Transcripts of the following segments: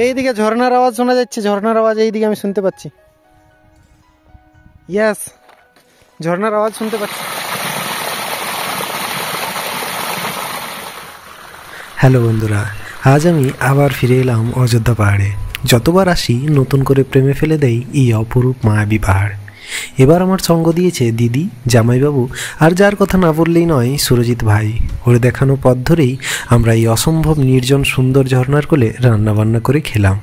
এইদিকে ঝর্ণার আওয়াজ শোনা যাচ্ছে, ঝর্ণার আওয়াজ এইদিকে আমি শুনতে পাচ্ছি। ইয়েস, ঝর্ণার আওয়াজ শুনতে পাচ্ছি। হ্যালো বন্ধুরা, আজ আমি আবার ফিরে এলাম অযোধ্যা পাহাড়ে। যতবার আসি নতুন করে প্রেমে ফেলে দেয় এই অপরূপ মায়াবী পাহাড়। এবার আমার সঙ্গ দিয়েছে দিদি, জামাইবাবু, আর যার কথা না বললেই নয়, সুরজিৎ ভাই। ওর দেখানো পথ ধরেই আমরা এই অসম্ভব নির্জন সুন্দর ঝর্ণার কোলে রান্নাবান্না করে খেলাম।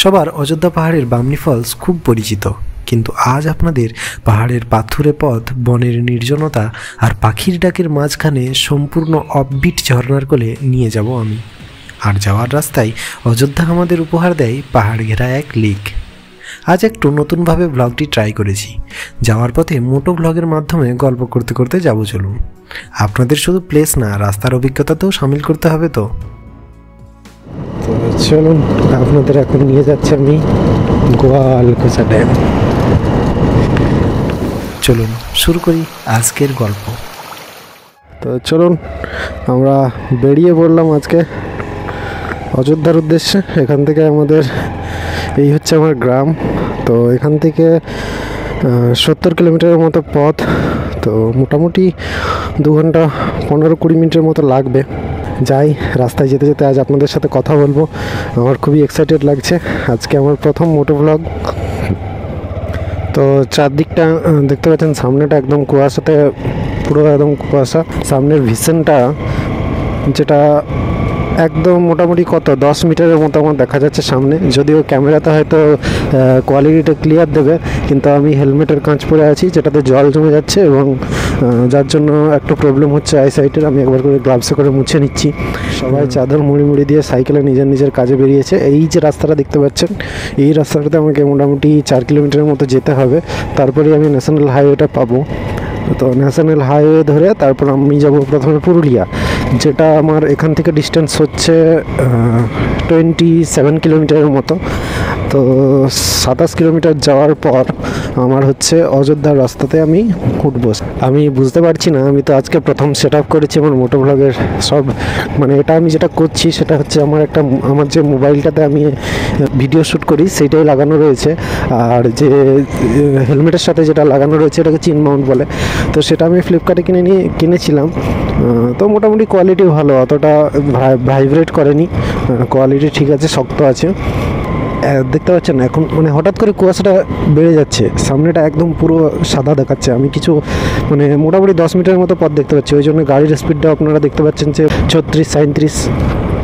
সবার অযোধ্যা পাহাড়ের বামনি ফলস খুব পরিচিত, কিন্তু আজ আপনাদের পাহাড়ের পাথুরে পথ, বনের নির্জনতা আর পাখির ডাকের মাঝখানে সম্পূর্ণ অফবিট ঝর্ণার কোলে নিয়ে যাব আমি। আর যাওয়ার রাস্তায় অযোধ্যা আমাদের উপহার দেয় পাহাড় ঘেরা এক লেক। আজ একটু নতুনভাবে ব্লগটি ট্রাই করেছি। যাওয়ার পথে মোটো ব্লগের মাধ্যমে গল্প করতে করতে যাব। চলুন, আপনাদের শুধু প্লেস না, রাস্তার অভিজ্ঞতাতেও সামিল করতে হবে। তো চলুন, আপনাদের এখন নিয়ে যাচ্ছি আমি গোয়ালকুচা ড্যাম। চলুন শুরু করি আজকের গল্প। তো চলুন, আমরা বেরিয়ে পড়লাম আজকে অযোধ্যার উদ্দেশ্যে। এখান থেকে আমাদের এই হচ্ছে আমার গ্রাম। তো এখান থেকে 70 কিলোমিটারের মতো পথ। তো মোটামুটি 2 ঘন্টা 15-20 মিনিটের মতো লাগবে। যাই, রাস্তায় যেতে যেতে আজ আপনাদের সাথে কথা বলবো। আমার খুবই এক্সাইটেড লাগছে, আজকে আমার প্রথম মোটো ব্লগ। তো চারদিকটা দেখতে পাচ্ছেন, সামনেটা একদম কুয়াশাতে, পুরো একদম কুয়াশা। সামনের ভিশনটা যেটা একদম মোটামুটি 10 মিটারের মতো আমার দেখা যাচ্ছে সামনে। যদিও ক্যামেরাতে হয়তো কোয়ালিটিটা ক্লিয়ার দেবে, কিন্তু আমি হেলমেটের কাঁচ পরে আছি, যেটাতে জল জমে যাচ্ছে এবং যার জন্য একটু প্রবলেম হচ্ছে আইসাইটের। আমি একবার করে গ্লাভসে করে মুছে নিচ্ছি। সবাই চাদর মুড়ি দিয়ে সাইকেলে নিজের নিজের কাজে বেরিয়েছে। এই যে রাস্তাটা দেখতে পাচ্ছেন, এই রাস্তাটাতে আমাকে মোটামুটি 4 কিলোমিটারের মতো যেতে হবে, তারপরেই আমি ন্যাশনাল হাইওয়েটা পাবো। তো ন্যাশনাল হাইওয়ে ধরে তারপর আমি যাব প্রথমে পুরুলিয়া, যেটা আমার এখান থেকে ডিস্টেন্স হচ্ছে 27 কিলোমিটারের মতো। তো 27 কিলোমিটার যাওয়ার পর আমার হচ্ছে অযোধ্যার রাস্তাতে আমি উঠবো। আমি বুঝতে পারছি না, আমি তো আজকে প্রথম সেট আপ করেছি আমার মোটো ব্লগের সব। মানে এটা আমি যেটা করছি সেটা হচ্ছে আমার যে মোবাইলটাতে আমি ভিডিও শ্যুট করি সেইটাই লাগানো রয়েছে, আর যে হেলমেটের সাথে যেটা লাগানো রয়েছে এটাকে চিন মাউন্ট বলে। তো সেটা আমি ফ্লিপকার্টে কিনেছিলাম। তো মোটামুটি কোয়ালিটি ভালো, অতটা ভাইব্রেট করেনি, কোয়ালিটি ঠিক আছে, শক্ত আছে। দেখতে পাচ্ছেন এখন মানে হঠাৎ করে কুয়াশাটা বেড়ে যাচ্ছে, সামনেটা একদম পুরো সাদা দেখাচ্ছে। আমি কিছু মানে মোটামুটি 10 মিটারের মতো পথ দেখতে পাচ্ছি, ওই জন্য গাড়ির স্পিডটা আপনারা দেখতে পাচ্ছেন যে 36-37,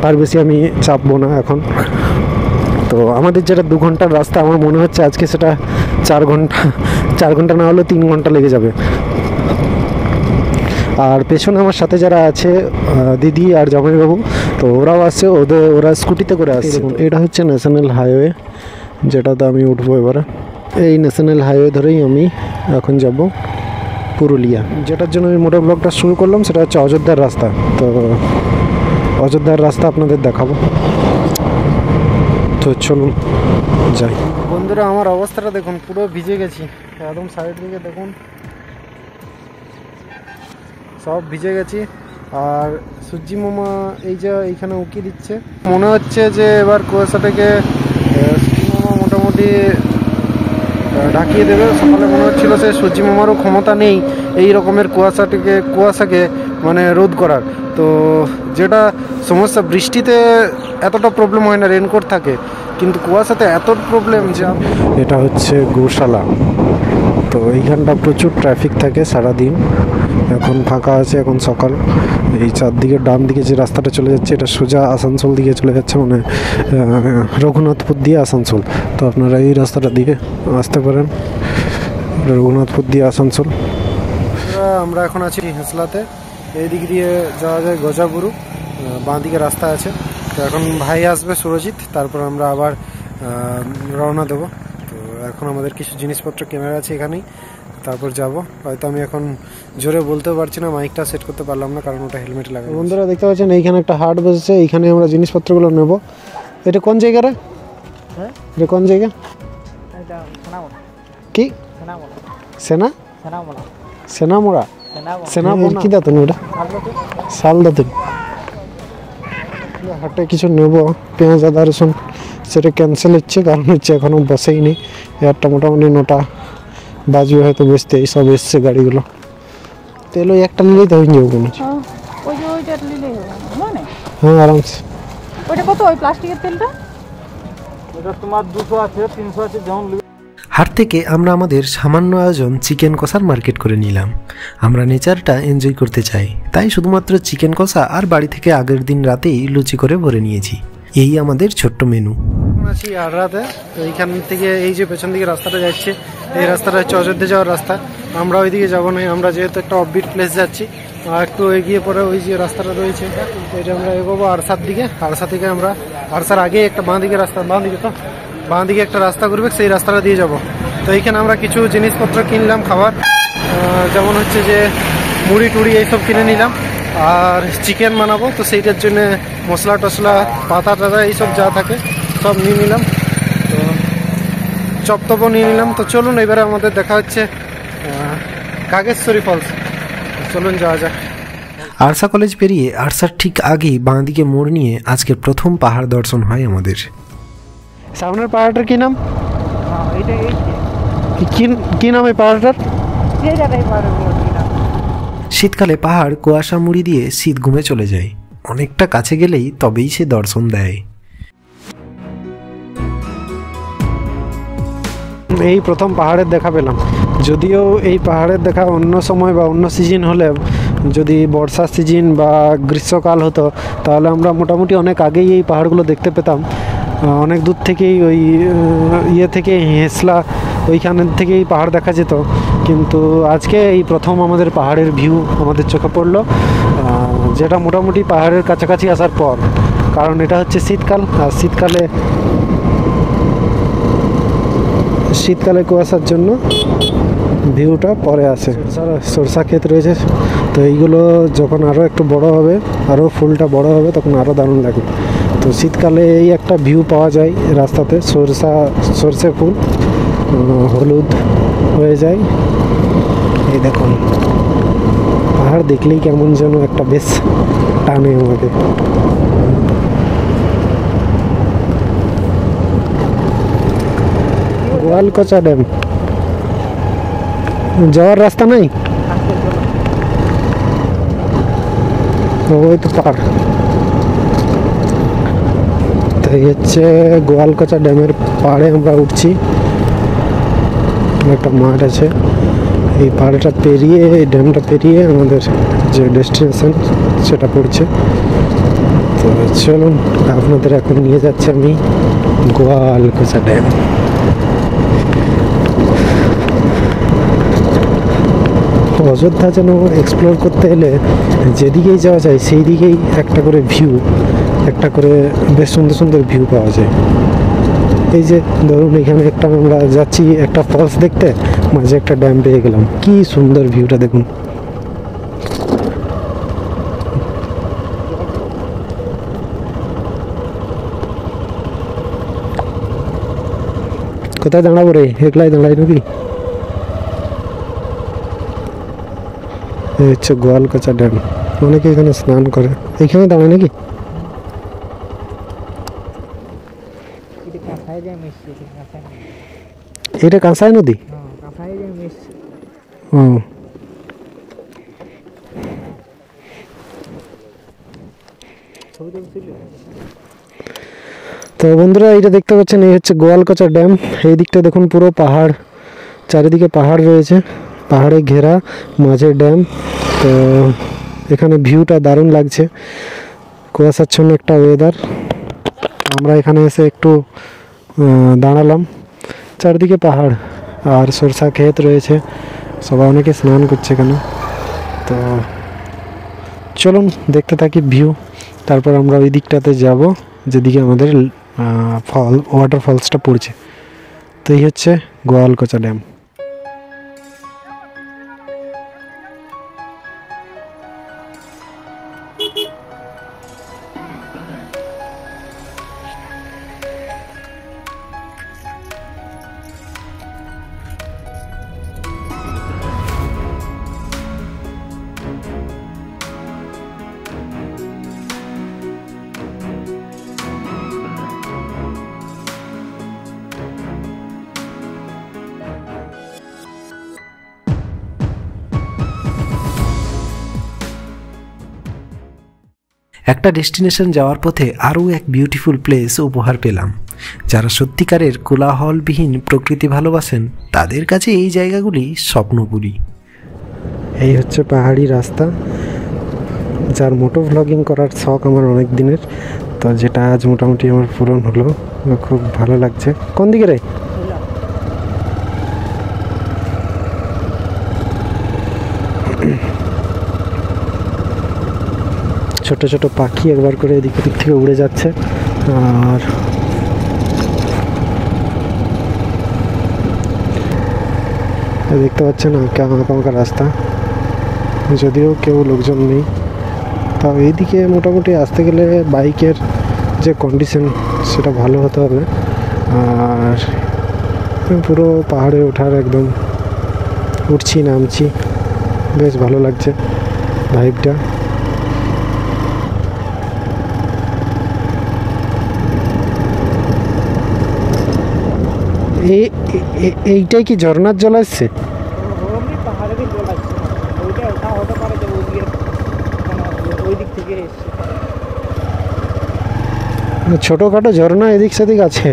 তার বেশি আমি চাপবো না এখন। তো আমাদের যেটা 2 ঘন্টার রাস্তা, আমার মনে হচ্ছে আজকে সেটা 4 ঘন্টা না হলেও 3 ঘন্টা লেগে যাবে। আর পেছনে আমার সাথে যারা আছে, দিদি আর জামাইবাবু, তো ওরাও আসছে, ওরা স্কুটিতে করে আসছে। এটা হচ্ছে ন্যাশনাল হাইওয়ে, যেটাতে আমি উঠবো এবারে। এই ন্যাশনাল হাইওয়ে ধরেই আমি এখন যাব পুরুলিয়া। যেটার জন্য আমি মোটো ব্লগটা শুরু করলাম সেটা হচ্ছে অযোধ্যার রাস্তা। তো অযোধ্যার রাস্তা আপনাদের দেখাবো। তো চলুন যাই। বন্ধুরা, আমার অবস্থাটা দেখুন, পুরো ভিজে গেছি একদম। সাইড দিকে দেখুন, সব ভিজে গেছি। আর সূর্যি মামা এইখানে উঁকি দিচ্ছে। মনে হচ্ছে যে এবার কুয়াশাটাকে সূর্যি মামা মোটামুটি ঢাকিয়ে দেবে। সকালে মনে হচ্ছিল সে সূর্যি মামারও ক্ষমতা নেই এই রকমের কুয়াশাকে মানে রোধ করার। তো যেটা সমস্যা, বৃষ্টিতে এতটা প্রবলেম হয় না, রেনকোট থাকে, কিন্তু কুয়াশাতে এত প্রবলেম। যে এটা হচ্ছে গোশালা। তো এইখানটা প্রচুর ট্রাফিক থাকে সারাদিন। এখন ফাঁকা আছে, এখন সকাল। এই চারদিকে ডান দিকে যে রাস্তাটা চলে যাচ্ছে, এটা সোজা আসানসোল দিকে চলে যাচ্ছে, মানে রঘুনাথপুর দিয়ে আসানসোল। তো আপনারা এই রাস্তাটা দিকে আসতে পারেন, রঘুনাথপুর দিয়ে আসানসোল। আমরা এখন আছি হেঁসলাতে, এই দিক দিয়ে যাওয়া যায় গজাপুরু, বাঁ দিকে রাস্তা আছে। তো এখন ভাই আসবে সুরজিৎ, তারপর আমরা আবার রওনা দেবো। তো এখন আমাদের কিছু জিনিসপত্র ক্যামেরা আছে এখানেই, তারপর যাব। হয়তো আমি এখন জোরে বলতেও পারছি না, মাইকটা সেট করতে পারলাম না, কারণ ওটা হেলমেটে লাগানো। বন্ধুরা দেখতে পাচ্ছেন, এইখানে একটা হাট বসেছে, এইখানে আমরা জিনিসপত্রগুলো নেব। এটা কোন জায়গা রে? হ্যাঁ, এটা কোন জায়গা? কি সেনামোড়া? কি দাতুন ওটা? শাল দাতুন। হাটে কিছু নেব, পেঁয়াজ, আদা, রসুন, সেটা ক্যান্সেল হচ্ছে, কারণ হচ্ছে এখনও বসেই নেই। এয়ারটা মোটামুটি 9টা বাজবে হয়তো বসতে, এইসব এসছে গাড়িগুলো। তেল ওই একটা নিলেই তো হয়ে যাবে মনে হচ্ছে। ওই যে ওইটা নিলেই হবে মানে। হ্যাঁ আরামসে। ওইটা কত ওই প্লাস্টিকের তেলটা? এটা তোমার 200 আছে, 300 আছে, যেমন হাট থেকে আমরা আমাদের সামান্য আয়োজন চিকেন কষার মার্কেট করে নিলাম। আমরা নেচারটা এনজয় করতে চাই, তাই শুধুমাত্র চিকেন কষা আর বাড়ি থেকে আগের দিন রাতেই লুচি করে ভরে নিয়েছি। এই আমাদের ছোট্ট মেনু। আছি আড়রাতে। তো এইখান থেকে এই যে পেছন দিকে রাস্তাটা যাচ্ছে, এই রাস্তাটা হচ্ছে অযোধ্যা যাওয়ার রাস্তা। আমরা ওইদিকে যাবো না, আমরা যেহেতু একটা অফবিট প্লেস যাচ্ছি, আর একটু এগিয়ে পরে ওই যে রাস্তাটা রয়েছে এটা আমরা এগোবো আরসার দিকে। আরসা থেকে আমরা আরসার আগে একটা বাঁ দিকে রাস্তা, বাঁ দিকে একটা রাস্তা করবে, সেই রাস্তাটা দিয়ে যাব। তো এইখানে আমরা কিছু জিনিসপত্র কিনলাম খাবার, যেমন হচ্ছে যে মুড়ি টুড়ি এইসব কিনে নিলাম। আর চিকেন বানাবো, তো সেইটার জন্য মশলা টশলা পাতা টাতা এইসব যা থাকে সব নিয়ে নিলাম। তো চপটপও নিয়ে নিলাম। তো চলুন এবারে আমাদের দেখা হচ্ছে কাগেশ্বরী ফলস। চলুন যাওয়া যাক। আরসা কলেজ পেরিয়ে আরসার ঠিক আগেই বাঁ দিকে মোড় নিয়ে আজকের প্রথম পাহাড় দর্শন হয় আমাদের। সামনের পাহাড়টার কি নাম? এইটা এই কি নাম এই পাহাড়টার? যে জায়গায় পারবো না। শীতকালে পাহাড় কুয়াশা মুড়ি দিয়ে শীত ঘুমে চলে যায়। অনেকটা কাছে গেলেই তবেই সে দর্শন দেয়। এই প্রথম পাহাড়ের দেখা পেলাম। যদিও এই পাহাড়ের দেখা অন্য সময় বা অন্য সিজন হলে, যদি বর্ষা সিজন বা গ্রীষ্মকাল হতো, তাহলে আমরা মোটামুটি অনেক আগেই এই পাহাড়গুলো দেখতে পেতাম। অনেক দূর থেকেই ওই ইয়ে থেকে হেঁসলা ওইখানের থেকেই পাহাড় দেখা যেত। কিন্তু আজকে এই প্রথম আমাদের পাহাড়ের ভিউ আমাদের চোখে পড়লো, যেটা মোটামুটি পাহাড়ের কাছাকাছি আসার পর। কারণ এটা হচ্ছে শীতকাল, আর শীতকালে কুয়াশার জন্য ভিউটা পরে আসে। সরষা ক্ষেত রয়েছে, তো এইগুলো যখন আরও একটু বড় হবে, আরও ফুলটা বড় হবে, তখন আরও দারুণ লাগবে। তো শীতকালে এই একটা ভিউ পাওয়া যায় রাস্তাতে, সরষে ফুল হলুদ হয়ে যায়। এই দেখুন পাহাড় দেখলেই কেমন যেন একটা বেশ টানে আমাকে। গোয়ালকোচা ড্যাম যাওয়ার রাস্তা নাই, ওই তো পার। তো এই হচ্ছে গোয়ালকোচা ড্যামের পাড়ে আমরা উঠছি। একটা মাঠ আছে, এই পাড়টা পেরিয়ে, এই ড্যামটা পেরিয়ে আমাদের যে ডেস্টিনেশন সেটা পড়ছে। তো চলুন আপনাদের এখন নিয়ে যাচ্ছি আমি গোয়ালকোচা ড্যাম। অযোধ্যা যেন এক্সপ্লোর করতে এলে যেদিকেই যাওয়া যায় সেই দিকেই একটা করে ভিউ, একটা করে বেশ সুন্দর সুন্দর ভিউ পাওয়া যায়। এই যে ধরুন এখানে একটা আমরা যাচ্ছি একটা ফলস দেখতে, মাঝে একটা ড্যাম পেয়ে গেলাম। কি সুন্দর ভিউটা দেখুন। কোথায় দাঁড়াবো রে? একলাই দাঁড়াই নাকি? এই হচ্ছে গোয়ালকোচা ড্যাম। অনেকে এখানে স্নান করে। এইখানে দাঁড়ায় নাকি? এটা কাঁসাই নদী? ও, তো বন্ধুরা এইটা দেখতে পাচ্ছেন, এই হচ্ছে গোয়ালকোচা ড্যাম। এই দিকটা দেখুন পুরো পাহাড়, চারিদিকে পাহাড় রয়েছে, পাহাড়ে ঘেরা, মাঝে ড্যাম। তো এখানে ভিউটা দারুণ লাগছে, কুয়াশাচ্ছন্ন একটা ওয়েদার। আমরা এখানে এসে একটু দাঁড়ালাম, চারিদিকে পাহাড় আর সরষা ক্ষেত রয়েছে, সবাই অনেকে স্নান করছে এখানে। তো চলুন দেখতে থাকি ভিউ, তারপর আমরা ওই দিকটাতে যাব যেদিকে আমাদের ওয়াটারফলসটা পড়ছে। তো এই হচ্ছে গোয়ালকোচা ড্যাম। একটা ডেস্টিনেশন যাওয়ার পথে আরও এক বিউটিফুল প্লেস উপহার পেলাম। যারা সত্যিকারের কোলাহলবিহীন প্রকৃতি ভালোবাসেন তাদের কাছে এই জায়গাগুলি স্বপ্নপুরী। এই হচ্ছে পাহাড়ি রাস্তা, যার মোটো ভ্লগিং করার শখ আমার অনেক দিনের, তো যেটা আজ মোটামুটি আমার পূরণ হলো। খুব ভালো লাগছে। কোন দিকে রে? ছোট ছোট পাখি একবার করে এদিক ওদিক থেকে উড়ে যাচ্ছে। আর দেখতে পাচ্ছেন আঁকা রাস্তা, যদিও কেউ লোকজন নেই। তাও এইদিকে মোটামুটি আসতে গেলে বাইকের যে কন্ডিশন সেটা ভালো হতে হবে। আর পুরো পাহাড়ে ওঠার একদম উঠছি নামছি, বেশ ভালো লাগছে ভাইবটা। এইটাই কি ঝর্ণার জল আসছে? পাহাড়েরই জল আসছে, ওইটা না হতে পারে যে ওই দিক থেকে এসছে। ছোটখাটো ঝর্ণা এদিক সেদিক আছে।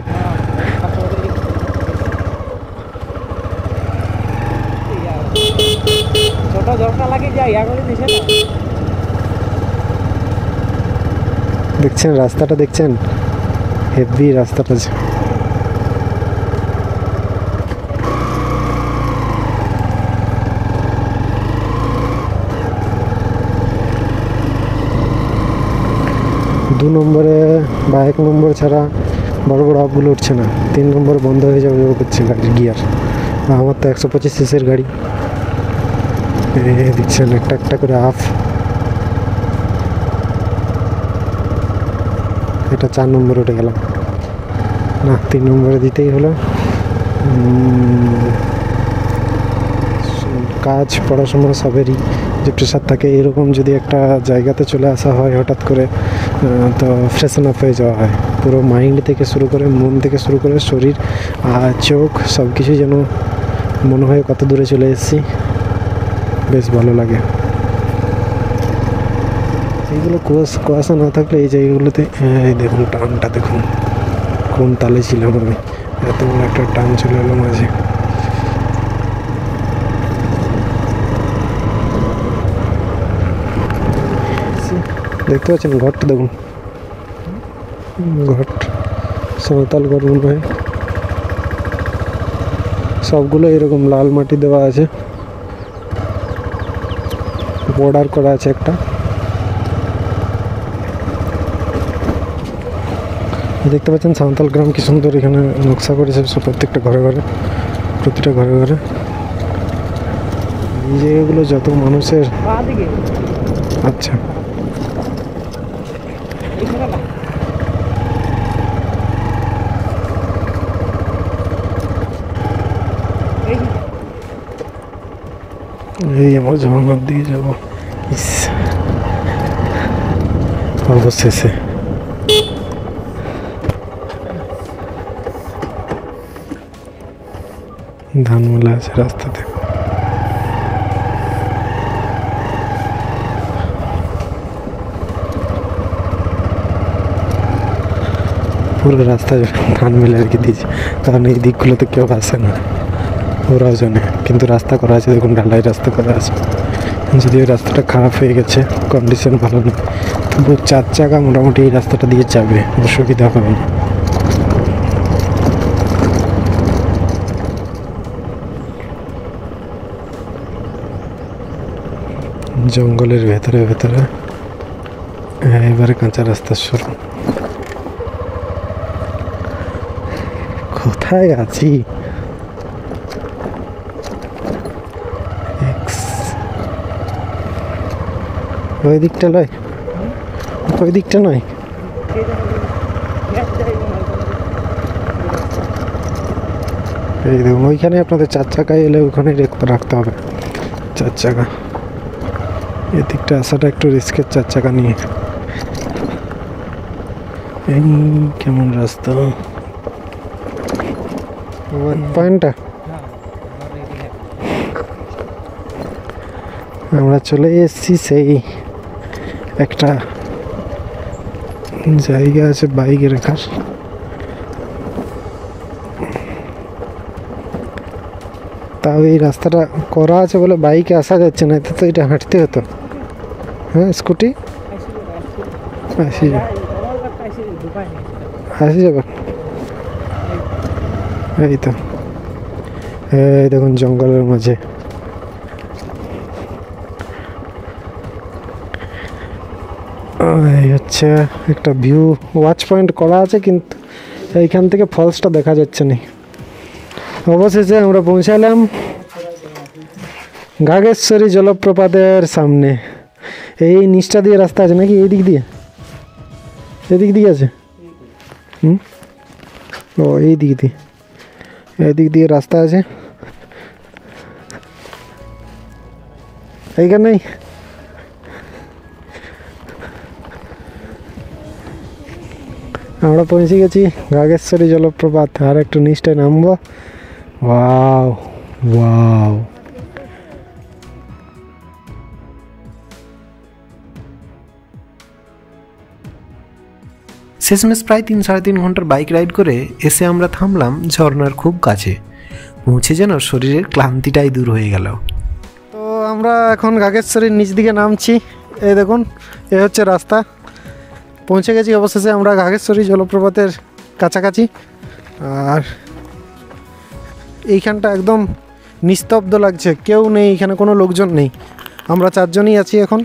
ছোট ঝর্ণা লাগে যাই আগে দিছে না। দেখছেন রাস্তাটা, দেখছেন হেভি রাস্তাটা। 2 নম্বরে বা 1 নম্বর ছাড়া বড় বড় আপগুলো উঠছে না। 3 নম্বর বন্ধ হয়ে যাবে করছে গাড়ির গিয়ার। আমার তো 125 সিসির গাড়ি। দিচ্ছেন একটা একটা করে আপ। এটা 4 নম্বরে উঠে গেলাম, না 3 নম্বরে দিতেই হলো। কাজ পড়াশোনা সবেরই যে প্রেশার থাকে, এরকম যদি একটা জায়গাতে চলে আসা হয় হঠাৎ করে, তো ফ্রেশন আপ হয়ে যাওয়া হয়। পুরো মাইন্ড থেকে শুরু করে, মন থেকে শুরু করে শরীর আর চোখ সব কিছু যেন মনে হয় কত দূরে চলে এসেছি, বেশ ভালো লাগে। এইগুলো কুয়াশা না থাকলে এই জায়গাগুলোতে, এই দেখুন টানটা দেখুন, কোন তালে ছিলাম আমি, এত বড় একটা টান চলে এলো মাঝে। দেখতে পাচ্ছেন ঘরটা, দেখুন ঘর, সাঁওতাল ঘর মনে হয়। সবগুলো এরকম লাল মাটি দেওয়া আছে, বর্ডার করা আছে একটা। দেখতে পাচ্ছেন সাঁওতাল গ্রাম কি সুন্দর এখানে নকশা করেছে, প্রত্যেকটা ঘরে ঘরে, প্রতিটা ঘরে ঘরে। এই জায়গাগুলো যত মানুষের, আচ্ছা এই আমার ঝর্ণার দিকে যাবো অবশেষে। ধানমূলা আছে রাস্তাতে। পুরো রাস্তা ধান মেলে রেখে দিয়েছে, কারণ এই দিকগুলোতে কেউ আসে না, ওরাও জানে। কিন্তু রাস্তা করা আছে, দেখুন ঢালাই রাস্তা করা আছে। যদিও রাস্তাটা খারাপ হয়ে গেছে, কন্ডিশন ভালো না, তবু 4 চাকা মোটামুটি এই রাস্তাটা দিয়ে যাবে, অসুবিধা হবে না। জঙ্গলের ভেতরে ভেতরে এবারে কাঁচা রাস্তা শুরু। কোথায় আছি? ওই দিকটা নয়, ওই দিকটা নয়, এই দেখুন ওইখানে আপনাদের 4 চাকায় এলে ওখানে রাখতে হবে 4 চাকা। এদিকটা আসাটা একটু রিস্কের 4 চাকা নিয়ে। এই কেমন রাস্তা, পয়েন্টটা আমরা চলে এসেছি সেই একটা জায়গা আছে বাইক রাখার। তাও এই রাস্তাটা করা আছে বলে বাইকে আসা যাচ্ছে না, তো এটা হাঁটতে হতো। হ্যাঁ স্কুটি আসি যাবে, আসি যাবে। এই তো এই দেখুন জঙ্গলের মাঝে এই হচ্ছে একটা ভিউ ওয়াচ পয়েন্ট করা আছে, কিন্তু এইখান থেকে ফলসটা দেখা যাচ্ছে না। অবশেষে আমরা পৌঁছালাম ঘাগেশ্বরী জলপ্রপাতের সামনে। এই নিচটা দিয়ে রাস্তা আছে নাকি? এই দিক দিয়ে, এদিক দিয়ে আছে। ও এই দিক দিয়ে, এদিক দিয়ে রাস্তা আছে। এইখানেই আমরা পৌঁছে গেছি ঘাগেশ্বরী জলপ্রপাত। আর একটু নিচটায় নামবো। ওয়াও ওয়াও, শেষমেশ প্রায় 3-3.5 ঘন্টার বাইক রাইড করে এসে আমরা থামলাম ঝর্ণার খুব কাছে। পৌঁছে যেন শরীরের ক্লান্তিটাই দূর হয়ে গেল। তো আমরা এখন ঘাগেশ্বরীর নিচ দিকে নামছি। এই দেখুন, এ হচ্ছে রাস্তা। পৌঁছে গেছি অবশেষে আমরা ঘাগেশ্বরী জলপ্রপাতের কাছাকাছি। আর এইখানটা একদম নিস্তব্ধ লাগছে, কেউ নেই এখানে, কোনো লোকজন নেই। আমরা 4 জনই আছি এখন।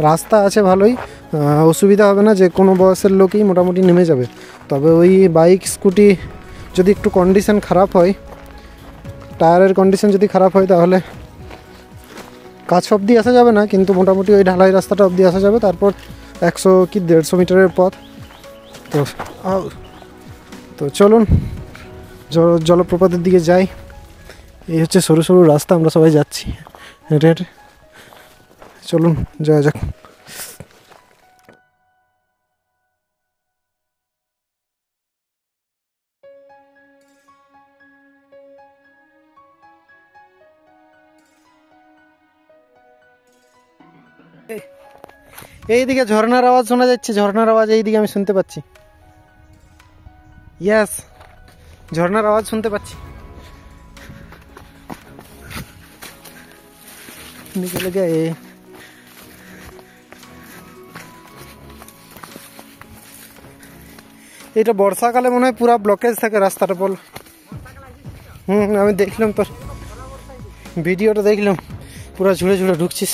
রাস্তা আছে ভালোই, অসুবিধা হবে না, যে কোনো বয়সের লোকই মোটামুটি নেমে যাবে। তবে ওই বাইক স্কুটি যদি একটু কন্ডিশন খারাপ হয়, টায়ারের কন্ডিশন যদি খারাপ হয়, তাহলে কাছ অবধি আসা যাবে না, কিন্তু মোটামুটি ওই ঢালাই রাস্তাটা অবধি আসা যাবে। তারপর 100 কি 150 মিটারের পথ। তো চলুন জলপ্রপাতের দিকে যাই। এই হচ্ছে সরু সরু রাস্তা, আমরা সবাই যাচ্ছি হেঁটে হেঁটে। চলুন যাওয়া যাক। এইদিকে ঝর্ণার আওয়াজ শোনা যাচ্ছে, ঝর্ণার আওয়াজ এইদিকে আমি শুনতে পাচ্ছি। ইয়েস, ঝর্ণার আওয়াজ শুনতে পাচ্ছি। নিকলে গিয়ে এটা বর্ষাকালে মনে হয় পুরা ব্লকেজ থাকে রাস্তাটা, বল। আমি দেখলাম, তোর ভিডিওটা দেখলাম, পুরা ঝুড়ে ঝুড়ে ঢুকছিস।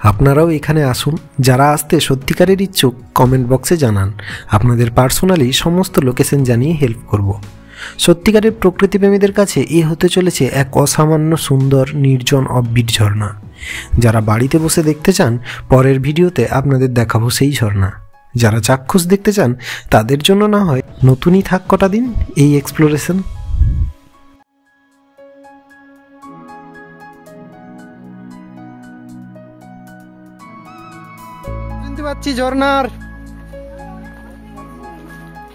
আপনারাও এখানে আসুন। যারা আসতে সত্যিকারের ইচ্ছুক কমেন্ট বক্সে জানান, আপনাদের পার্সোনালি সমস্ত লোকেশন জানিয়ে হেল্প করব। সত্যিকারের প্রকৃতিপ্রেমীদের কাছে এ হতে চলেছে এক অসামান্য সুন্দর নির্জন অফবিট ঝর্ণা। যারা বাড়িতে বসে দেখতে চান, পরের ভিডিওতে আপনাদের দেখাবো সেই ঝর্ণা। যারা চাক্ষুষ দেখতে চান, তাদের জন্য না হয় নতুনই থাক কটা দিন এই এক্সপ্লোরেশন। শুনতে পাচ্ছি ঝর্ণার।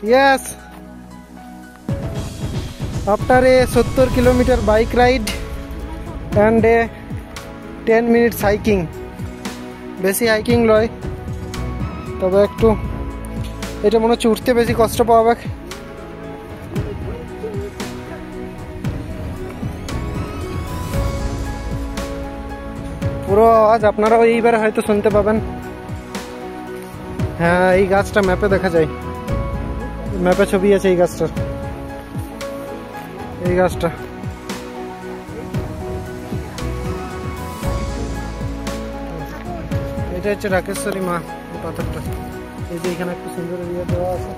Yes, after a 70 kilometre bike ride and a 10 minutes hiking. বেশি হাইকিং লয়, তবে একটু এটা মনে হচ্ছে উঠতে বেশি কষ্ট পাওয়া। পুরো আওয়াজ আপনারাও এইবারে হয়তো শুনতে পাবেন। হ্যাঁ, এই গাছটা ম্যাপে দেখা যায়, ম্যাপে ছবি আছে এই গাছটার। এই গাছটা এটা হচ্ছে ঢাকেশ্বরী মা পাথরটা। এই যে এখানে একটু সুন্দর ইয়ে দেওয়া আছে।